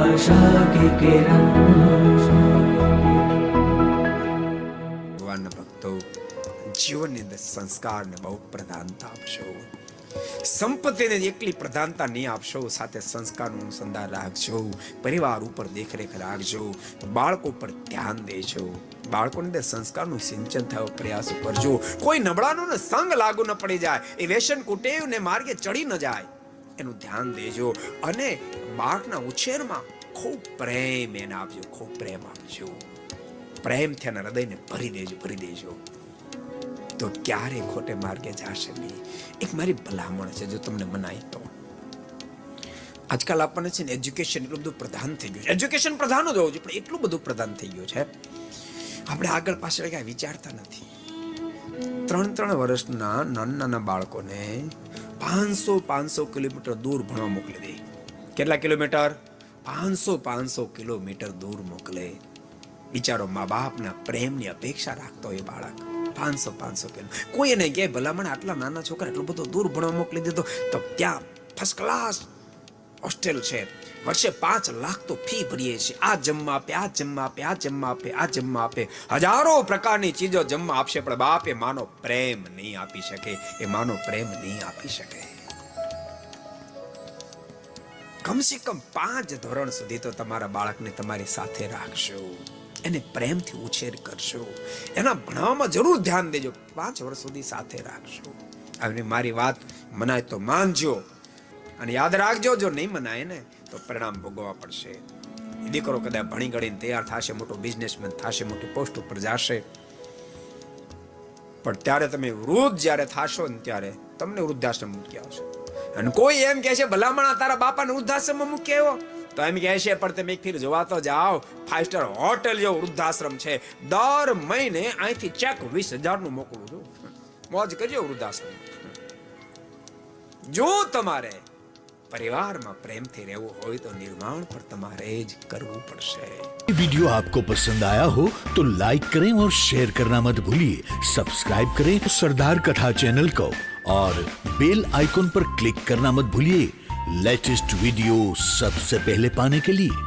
आशा की किरण। ભગવાનના ભક્તો, જીવનની અંદર સંસ્કારને બહુ પ્રધાનતા આપશો. સંપત્તિને એકલી પ્રધાનતા નહીં આપશો, સાથે સંસ્કારનું અનુસંધાન રાખજો. પરિવાર ઉપર દેખરેખ રાખજો. બાળકો પર ધ્યાન દેજો. બાળકોની અંદર સંસ્કારનું સિંચન થયો પ્રયાસ કરજો. કોઈ નબળાનો ને સંગ લાગુ ન પડી જાય, એ વ્યસન કુટેવને માર્ગે ચડી ન જાય, એનું ધ્યાન દેજો. અને બાળકના ઉછેરમાં ખૂબ પ્રેમ એને આપજો, ખૂબ પ્રેમ આપજો. પ્રેમથી એના હૃદયને ભરી દેજો તો ક્યારે ખોટે માર્ગે જશે નહીં. એક મારી ભલામણ છે, જો તમને મનાય તો. આજકાલ આપણને છે ને એજ્યુકેશન એટલું બધું પ્રધાન થઈ ગયું છે. એજ્યુકેશન પ્રધાન જ હોવું જોઈએ, પણ એટલું બધું પ્રધાન થઈ ગયું છે, આપણે આગળ પાછળ કઈ વિચારતા નથી. 3 વર્ષના નાના બાળકોને 500 કિલોમીટર દૂર ભણવા મોકલી દે. કેટલા કિલોમીટર? 500 કિલોમીટર દૂર મોકલે. બિચારો મા બાપના પ્રેમની અપેક્ષા રાખતો હોય બાળક. 500 કિલો. કોઈ એને કહે ભલામણ આટલા નાના છોકરા એટલું બધું દૂર ભણવા મોકલી દીધો, તો ત્યાં ફર્સ્ટ ક્લાસ હોસ્ટેલ છે, વર્ષે 5 લાખ તો ફી ભરીએ છીએ. આ જમવા આપે, આ જમવા આપે, આ જમવા આપે, આ જમવા આપે, હજારો પ્રકારની ચીજો જમવા આપશે, પણ બાપ એ માનો પ્રેમ નહીં આપી શકે. એ માનો પ્રેમ નહીં આપી શકે. કમસે કમ 5 ધોરણ સુધી તો તમારા બાળકને તમારી સાથે રાખશો, એને પ્રેમથી ઉછેર કરશો, એના ભણવામાં જરૂર ધ્યાન દેજો. 5 વર્ષ સુધી સાથે રાખશો. અને મારી વાત મનાય તો માનજો, અને યાદ રાખજો, જો નહીં મનાય ને તો પરિણામ ભોગવવા પડશે. દીકરો કદાચ ભણી ગણીને તૈયાર થશે, મોટો બિઝનેસમેન થશે, મોટી પોસ્ટ ઉપર જશે, પણ ત્યારે તમે વૃદ્ધ જ્યારે થશો ને ત્યારે તમને વૃદ્ધાશ્રમ મૂકી આવશે. અને કોઈ એમ કહે છે ભલામણ તારા બાપાને વૃદ્ધાશ્રમમાં મૂકી આવ્યો, તો એમ કહે છે પણ તમે એક ફેર જોવા તો જાઓ, 5 સ્ટાર હોટેલ જેવો વૃદ્ધાશ્રમ છે, દર મહિને અહીંથી ચેક 20,000 નું મોકલું છું, મોજ કરજો વૃદ્ધાશ્રમ. જો તમારે પરિવારમાં પ્રેમથી રહેવું હોય તો નિર્માણ પર તમારે જ કરવું પડશે. वीडियो आपको पसंद आया हो तो लाइक करें और शेयर करना मत भूलिए. सब्सक्राइब करें सरदार कथा चैनल को और बेल आइकॉन पर क्लिक करना मत भूलिए लेटेस्ट वीडियो सबसे पहले पाने के लिए.